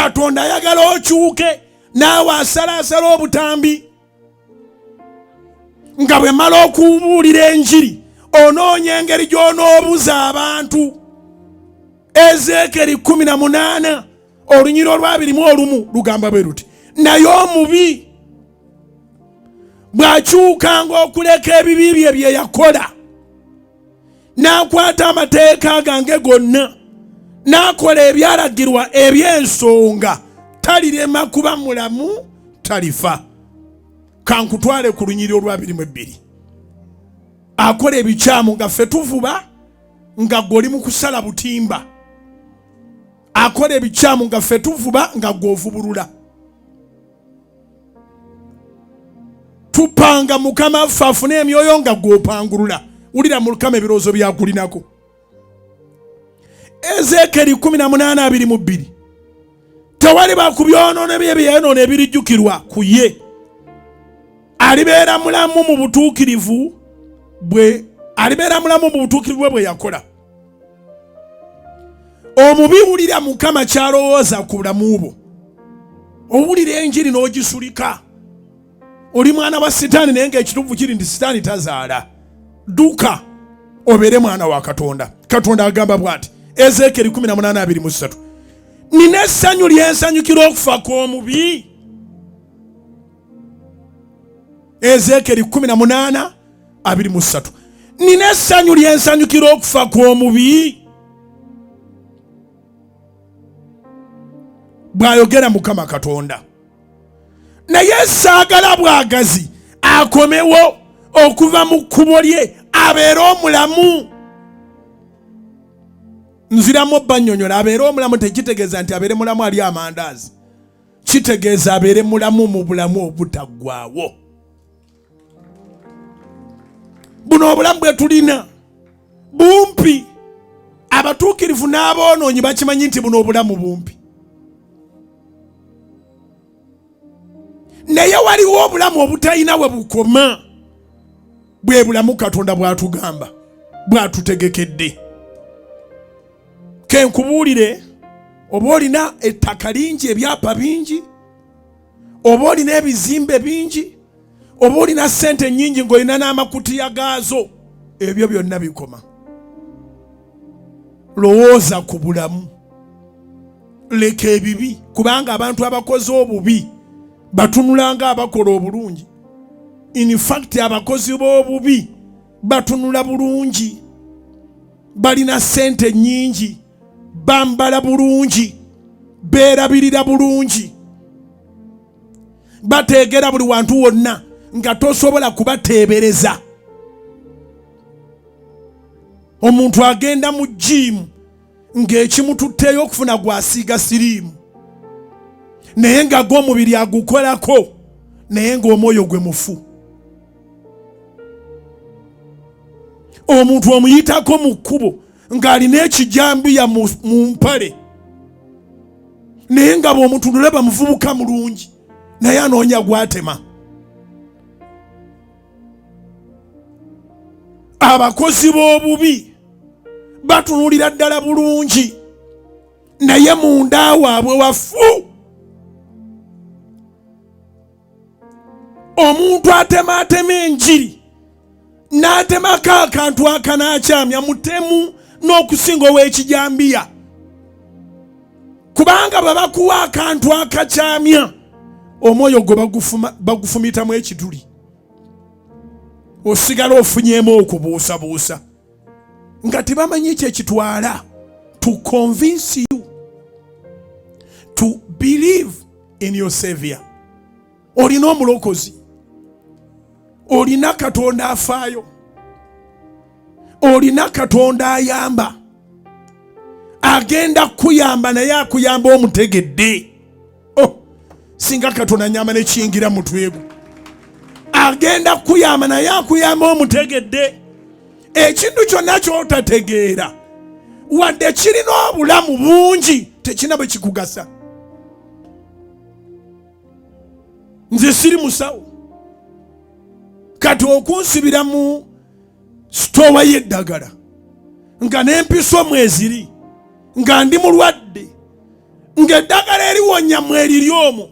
Katonda ayagala okyuke naawe asalaasala obutambi nga bwe mala okubuulira enjiri onoonya engeri gy'onoobuza abantu. Ezeekeri 18 olunyiri olw'21 lugamba bwe luti, naye omubi bw'akyukanga okuleka ebibi bye bye yakola n'akwata amateeka gange gonna n'akola ebyalagirwa eby'ensonga, talirema kuba mulamu, talifa. Kankutwale ku lunyiri olw'22. Akola ebikyamu nga ffe tuvuba nga gw'oli mu kusala butimba. Akola ebikyamu nga ffe tuvuba nga gw'ovubulula. Tupanga Mukama ffe afune emyoyo nga gw'opangulula. Wulira mu Lukama ebirowoozo byakulinako. Ezeekeri 18:22. Tewali bakubyonoono bye byeyonoona ebirijjukirwa ku ye. Alibeera mulamu mu butuukirivu bwe bwe yakola. Omubi wulira Mukama kyalowooza ku bulamu bwo. Owulira enjiri n'ogisulika. Oli mwana wa Sitaani naye ng'ekituufu kiri nti Sitaani tazaala. Duka obeere mwana wa Katonda. Katonda agamba bw'ati, Ezeekeri 18:23. Nina essanyu lyensanyukira okufa kw'omubi. Ezeekeri 18:23. Nina essanyu lyensanyukira okufa kw'omubi. Bw'ayogera Mukama Katonda. Naye saagala bwagazi akomewo okuva mu kkubo lye abeere omulamu. Nziramu bannyonnyola abeere omulamu tekitegeeza nti abeere mulamu ali amandaazi. Kitegeeza abeere mulamu mu bulamu obutaggwaawo. Buno obulamu bwe tulina bumpi. Abatuukirivu n'aboonoonyi bakimanyi nti buno obulamu bumpi. Naye waliwo obulamu obutalina we bukoma. Bwe bulamu Katonda bw'atugamba, bw'atutegekedde. Kenkubuulire, oba olina ettaka lingi, ebyapa bingi, oba olina ebizimbe bingi, oba olina ssente nnyingi ng'olina n'amakutiya gaazo, ebyo byonna bikoma. Lowooza ku bulamu. Leka ebibi, kubanga abantu abakoze obubi batunula nga abakola obulungi. In fact abakozi b'obubi batunula bulungi. Balina ssente nnyingi, bambala bulungi, beerabirira bulungi, bateegera buli wantu wonna nga tosobola kubateebereza. Omuntu agenda mu jimu ng'ekimututteyo okufuna gwasiiga siriimu, naye nga gw'omubiri agukolako, naye ng'omwoyo gwe mufu. Omuntu omuyitako mu kkubo ng'alina ekijambiya mu mpale, naye nga bw'omutunula bamuvubuka mulungi, naye anoonya gwatema. Abakozi b'obubi batunulira ddala bulungi, naye munda waabwe wafu. Omuntu atemaatema enjiri n'atemako akantu akanakyamya mutemu n'okusinga ow'ekijambiya, kubanga bwe bakuwa akantu akakyamya omwoyo gwe bagufumitamu ekituli, osigala ofunyeemu okubuusabuusa nga tebamanyi kyekitwala. To convince you to believe in your Savior. Olina omulokozi, olina Katonda afaayo, olina Katonda ayamba, agenda kuyamba naye akuyamba omutegedde. Singa Katonda nyamba ne kiyingira mutwegu, agenda kuyamba naye akuyamba omutegedde. Ekintu kyonna ky'otategeera wadde kirina obulamu bungi tekina bwe kikugasa. Nze siri musawo, kati okunsibira mu sitowa y'eddagala nga n'empiso mweziri nga ndi mulwadde, ng'eddagala eriwonya mwe liri omwo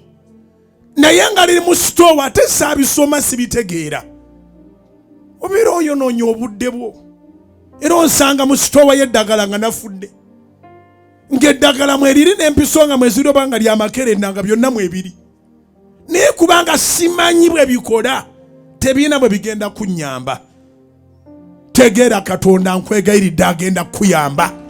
naye nga liri mu sitoowa ate saabisoma sibitegeera. Obeera oyonoonya obudde bwo era onsanga mu sitoowa y'eddagala nga nafudde. Ng'eddagala mwe liri n'empiso nga mwe ziri oba nga lyamakerenda nga byonna mwebiri. Naye kubanga simanyi bwe bikola tebiina bwe bigenda kunnyamba. Tegeera Katonda nkwegayiridde agenda kuyamba.